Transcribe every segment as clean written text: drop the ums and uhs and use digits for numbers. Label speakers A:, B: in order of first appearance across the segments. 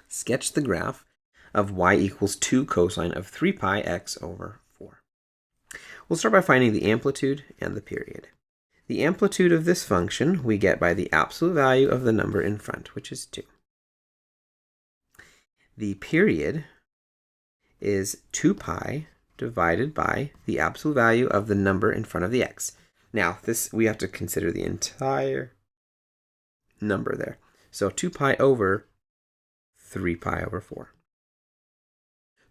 A: Sketch the graph of y equals 2 cosine of 3 pi x over 4. We'll start by finding the amplitude and the period. The amplitude of this function we get by the absolute value of the number in front, which is 2. The period is 2 pi divided by the absolute value of the number in front of the x. Now, this we have to consider the entire number there. So 2 pi over 3 pi over 4.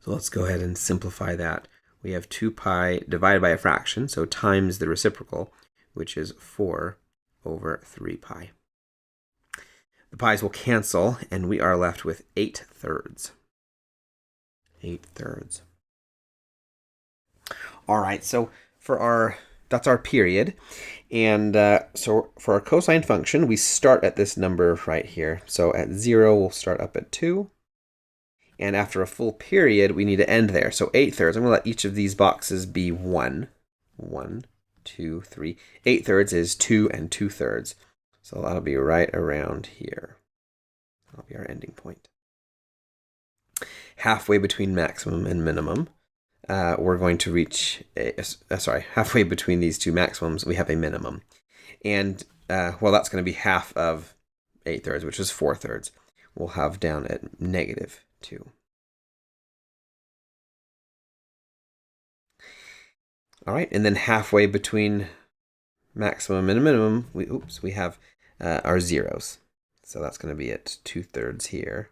A: So let's go ahead and simplify that. We have 2 pi divided by a fraction, so times the reciprocal, which is 4 over 3 pi. The pi's will cancel, and we are left with 8 thirds. 8 thirds. All right, so that's our period. And so for our cosine function, we start at this number right here. So at 0, we'll start up at 2. And after a full period, we need to end there. So 8 thirds. I'm going to let each of these boxes be 1. 1, 2, 3. 8 thirds is 2 and 2 thirds. So that'll be right around here. That'll be our ending point. Halfway between maximum and minimum, we're going to reach, halfway between these two maximums, we have a minimum. And, well, that's going to be half of 8 thirds, which is 4 thirds. We'll have down at negative 2. All right, and then halfway between maximum and minimum, we have our zeros. So that's going to be at 2 thirds here.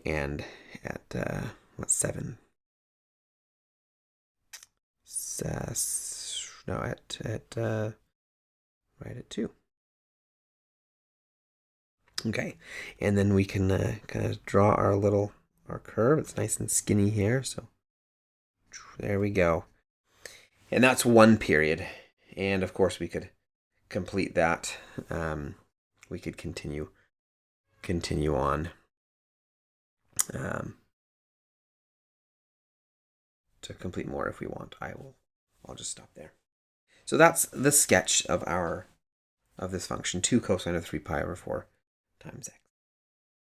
A: And at, what's 7? No, right at 2. Okay, and then we can kind of draw our curve. It's nice and skinny here, so there we go. And that's one period. And of course we could complete that. We could continue on to complete more if we want. I'll just stop there. So that's the sketch of this function, 2 cosine of 3 pi over 4 times x.